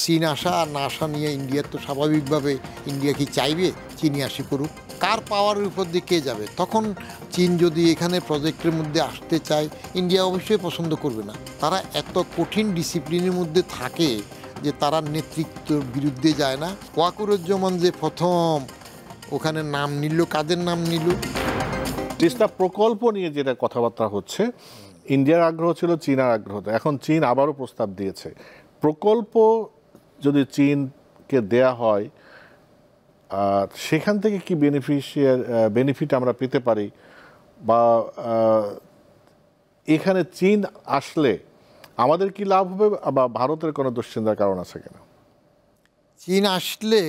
চীন আসা আর না আসা নিয়ে ইন্ডিয়ার তো স্বাভাবিকভাবে ইন্ডিয়া কি চাইবে চীনই আসি করুক? কার পাওয়ারের উপর দিয়ে কে যাবে? তখন চীন যদি এখানে প্রজেক্টের মধ্যে আসতে চায়, ইন্ডিয়া অবশ্যই পছন্দ করবে না। তারা এত কঠিন ডিসিপ্লিনের মধ্যে থাকে যে তারা নেতৃত্বের বিরুদ্ধে যায় না। ওয়াকুরুজ্জামান যে প্রথম ওখানে নাম নিল, কাদের নাম নিল? তিস্তা প্রকল্প নিয়ে যেটা কথাবার্তা হচ্ছে, ইন্ডিয়ার আগ্রহ ছিল, চীনের আগ্রহ, এখন চীন আবারও প্রস্তাব দিয়েছে। প্রকল্প যদি চীনকে দেয়া হয়, সেখান থেকে কি বেনিফিট আমরা পেতে পারি, বা এখানে চীন আসলে আমাদের কি লাভ হবে, বা ভারতের কোনো দুশ্চিন্তার কারণ আছে কিনা? চীন আসলে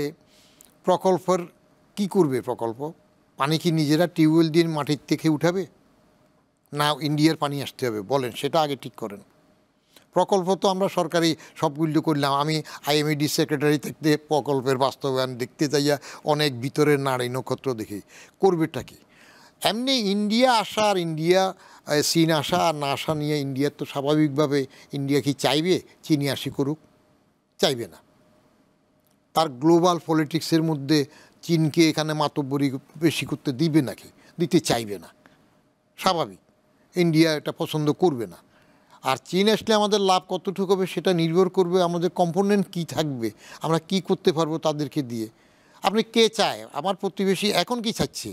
প্রকল্পের কি করবে? প্রকল্প পানি কি নিজেরা টিউবওয়েল দিয়ে মাটির থেকে উঠাবে, না ইন্ডিয়ার পানি আসতে হবে? বলেন, সেটা আগে ঠিক করেন। প্রকল্প তো আমরা সরকারি সবগুলো করলাম। আমি আইএমএডি সেক্রেটারি থেকে প্রকল্পের বাস্তবায়ন দেখতে যাইয়া অনেক ভিতরের নারী নক্ষত্র দেখি। করবেটা কি? এমনি ইন্ডিয়া আসা আর চীন আসা আর না আসা নিয়ে ইন্ডিয়ার তো স্বাভাবিকভাবে ইন্ডিয়া কি চাইবে চীনই আসি করুক? চাইবে না। তার গ্লোবাল পলিটিক্সের মধ্যে চীনকে এখানে মাতব্বরি বেশি করতে দিবে নাকি? দিতে চাইবে না, স্বাভাবিক। ইন্ডিয়া এটা পছন্দ করবে না। আর চীন আসলে আমাদের লাভ কতটুকু হবে সেটা নির্ভর করবে আমাদের কম্পোনেন্ট কী থাকবে, আমরা কি করতে পারবো তাদেরকে দিয়ে। আপনি কে চায়? আমার প্রতিবেশী এখন কি চাচ্ছে?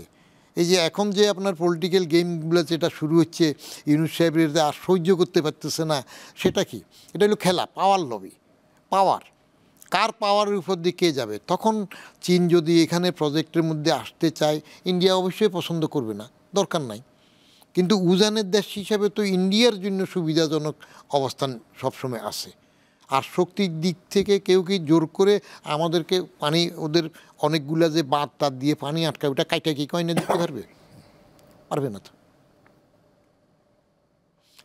এই যে এখন যে আপনার পলিটিক্যাল গেমগুলো যেটা শুরু হচ্ছে, ইউনূস সাহেবের আর সহ্য করতে পারতেছে না, সেটা কি? এটা হলো খেলা, পাওয়ার লবি, পাওয়ার। কার পাওয়ারের উপর দিয়ে কে যাবে? তখন চীন যদি এখানে প্রজেক্টের মধ্যে আসতে চায়, ইন্ডিয়া অবশ্যই পছন্দ করবে না, দরকার নাই। কিন্তু উজানের দেশ হিসাবে তো ইন্ডিয়ার জন্য সুবিধাজনক অবস্থান সবসময় আছে। আর শক্তির দিক থেকে কেউ কি জোর করে আমাদেরকে পানি, ওদের অনেকগুলা যে বাঁধ তার দিয়ে পানি আটকায়, ওটা কাইটা কি কয়না দিতে পারবে? পারবে না তো।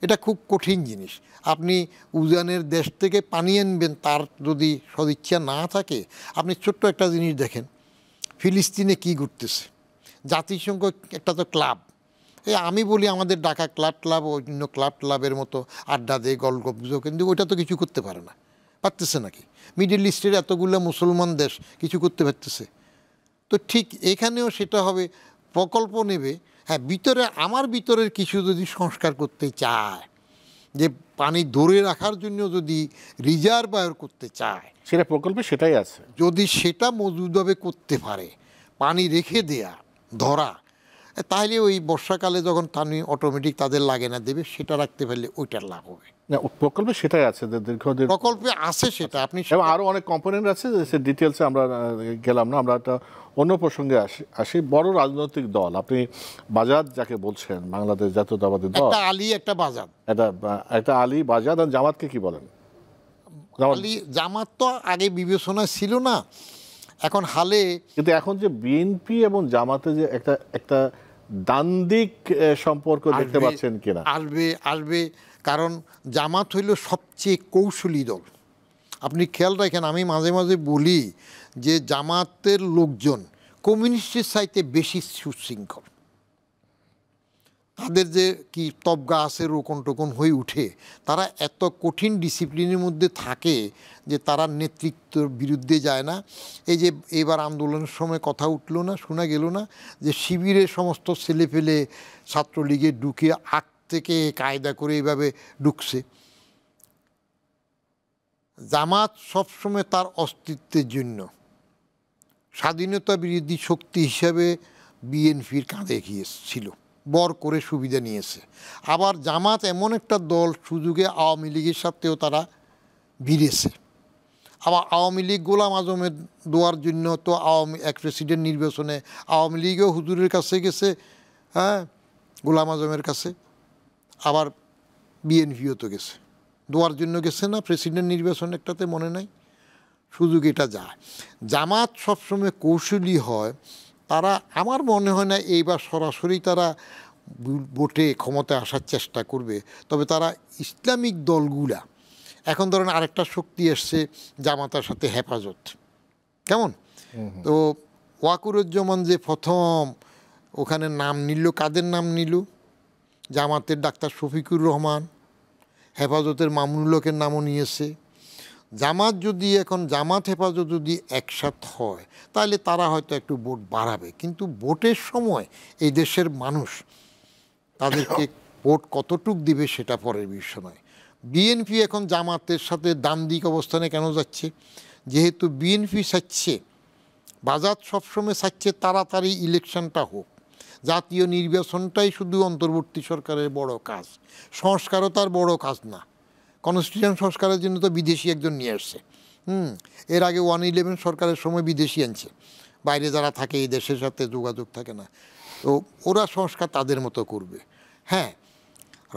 এটা খুব কঠিন জিনিস। আপনি উজানের দেশ থেকে পানি আনবেন, তার যদি সদিচ্ছা না থাকে। আপনি ছোট্ট একটা জিনিস দেখেন, ফিলিস্তিনে কি ঘটতেছে। জাতিসংঘ একটা তো ক্লাব, আমি বলি আমাদের ঢাকা ক্লাব অন্য ক্লাবের মতো আড্ডা দেয়, গল্পগুজব, কিন্তু ওইটা তো কিছু করতে পারে না। পারতেছে নাকি? মিডল ইস্টের এতগুলো মুসলমান দেশ কিছু করতে পারতেছে? তো ঠিক এখানেও সেটা হবে, প্রকল্প নেবে। হ্যাঁ, আমার ভিতরের কিছু যদি সংস্কার করতে চায়, যে পানি ধরে রাখার জন্য যদি রিজার্ভার করতে চায়, সেটা প্রকল্পে সেটাই আছে। যদি সেটা মজুদভাবে করতে পারে, পানি রেখে দেয়া, ধরা, তাহলে ওই বর্ষাকালে যখন পানি অটোমেটিক তাদের লাগে না, দেবে, সেটা রাখতে পারলে ওইটার লাভ হবে। না, প্রকল্পে সেটাই আছে, দীর্ঘদিন প্রকল্পে আছে সেটা। আপনি এবং আরো অনেক কম্পোনেন্ট আছে, সে ডিটেলসে আমরা গেলাম না। আমরা একটা অন্য প্রসঙ্গে আসি। বড় রাজনৈতিক দল, আপনি বাজাদ যাকে বলছেন, বাংলাদেশ জাতীয়তাবাদী দল, একটা আলী, একটা বাজাদ, একটা আলী, বাজাদ, আর জামাতকে কি বলেন? আলী জামাত তো আগে বিবেচনা ছিল না, এখন হালে। কিন্তু এখন যে বিএনপি এবং জামাতে যে একটা দ্বান্দ্বিক সম্পর্ক দেখতে পাচ্ছেন কিনা? আসবে। কারণ জামাত হইল সবচেয়ে কৌশলী দল। আপনি খেয়াল রাখেন, আমি মাঝে মাঝে বলি যে জামাতের লোকজন কমিউনিস্টের চাইতে বেশি সুশৃঙ্খল। তাদের যে কি তবগা আছে, রোকন টোকন হয়ে উঠে, তারা এত কঠিন ডিসিপ্লিনের মধ্যে থাকে যে তারা নেতৃত্বের বিরুদ্ধে যায় না। এই যে এবার আন্দোলনের সময় কথা উঠলো না, শোনা গেল না, যে শিবিরের সমস্ত ছেলেপেলে ছাত্রলীগে ঢুকে আগ থেকে কায়দা করে এইভাবে ঢুকছে। জামাত সবসময় তার অস্তিত্বের জন্য স্বাধীনতা বিরোধী শক্তি হিসাবে বিএনপির কাঁধে গিয়েছিল, বর করে সুবিধা নিয়েছে। আবার জামাত এমন একটা দল, সুযোগে আওয়ামী লীগের সাথেও তারা ভিড়েছে। আবার আওয়ামী লীগ গোলাম আজমের দেওয়ার জন্য তো এক প্রেসিডেন্ট নির্বাচনে আওয়ামী লীগও হুজুরের কাছে গেছে, হ্যাঁ, গোলাম আজমের কাছে। আবার বিএনপিও তো গেছে, দেওয়ার জন্য গেছে না প্রেসিডেন্ট নির্বাচন একটাতে, মনে নাই? সুযোগ এটা যায়। জামাত সবসময় কৌশলী হয়। তারা, আমার মনে হয় না এইবার সরাসরি তারা ভোটে ক্ষমতায় আসার চেষ্টা করবে। তবে তারা ইসলামিক দলগুলা, এখন ধরেন আরেকটা শক্তি এসছে জামাতার সাথে, হেফাজত, কেমন? তো ওয়াকুরুজ্জামান যে প্রথম ওখানে নাম নিল, কাদের নাম নিল? জামাতের ডাক্তার শফিকুর রহমান, হেফাজতের মামুনুল হকের নামও নিয়েছে। জামাত যদি এখন জামাত হেফাজত যদি একসাথ হয় তাহলে তারা হয়তো একটু ভোট বাড়াবে, কিন্তু ভোটের সময় এই দেশের মানুষ তাদেরকে ভোট কতটুক দিবে সেটা পরের বিষয় নয়। বিএনপি এখন জামাতের সাথে দ্বান্দ্বিক অবস্থানে কেন যাচ্ছে? যেহেতু বিএনপি চাচ্ছে, বাজার সবসময় চাচ্ছে তাড়াতাড়ি ইলেকশনটা হোক, জাতীয় নির্বাচনটাই শুধু অন্তর্বর্তী সরকারের বড় কাজ, সংস্কারও তার বড় কাজ না। কনস্টিটিউশন সংস্কারের জন্য তো বিদেশি একজন নিয়ে আসছে। এর আগে 111 সরকারের সময় বিদেশি আনছে, বাইরে যারা থাকে এই দেশের সাথে যোগাযোগ থাকে না, তো ওরা সংস্কার তাদের মতো করবে। হ্যাঁ,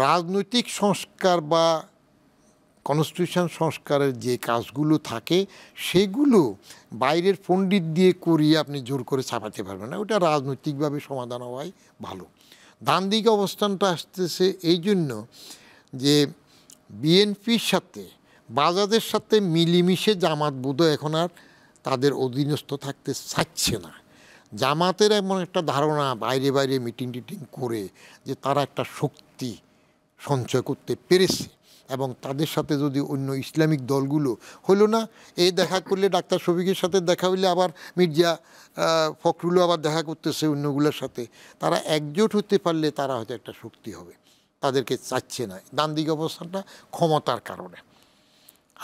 রাজনৈতিক সংস্কার বা কনস্টিটিউশন সংস্কারের যে কাজগুলো থাকে সেগুলো বাইরের পণ্ডিত দিয়ে করিয়ে আপনি জোর করে চাপাতে পারবেন না, ওটা রাজনৈতিকভাবে সমাধান হওয়াই ভালো। দ্বান্দ্বিক অবস্থানটা আসতেছে এই জন্য যে বিএনপির সাথে বাজাদের সাথে মিলিমিশে জামাত বোধহয় এখন আর তাদের অধীনস্থ থাকতে চাচ্ছে না। জামাতের এমন একটা ধারণা বাইরে বাইরে মিটিং টিটিং করে যে তারা একটা শক্তি সঞ্চয় করতে পেরেছে, এবং তাদের সাথে যদি অন্য ইসলামিক দলগুলো হলো না, এই দেখা করলে ডাক্তার শফিকের সাথে দেখা হইলে আবার মির্জা ফখরুলও আবার দেখা করতেছে অন্যগুলোর সাথে, তারা একজোট হতে পারলে তারা হয়তো একটা শক্তি হবে। তাদেরকে চাচ্ছে না, দ্বান্দ্বিক অবস্থানটা ক্ষমতার কারণে।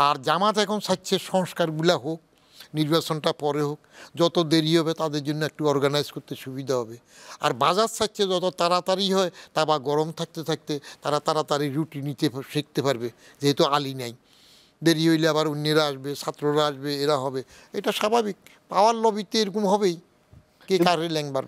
আর জামাত এখন চাচ্ছে সংস্কারগুলা হোক, নির্বাচনটা পরে হোক, যত দেরি হবে তাদের জন্য একটু অর্গানাইজ করতে সুবিধা হবে। আর বাজার চাচ্ছে যত তাড়াতাড়ি হয় তা বা গরম থাকতে থাকতে তারা তাড়াতাড়ি রুটি নিতে শিখতে পারবে, যেহেতু আলী নাই, দেরি হইলে আবার অন্যেরা আসবে, ছাত্ররা আসবে, এরা হবে, এটা স্বাভাবিক। পাওয়ার লবিতে এরকম হবেই, কে কারে ল্যাংবার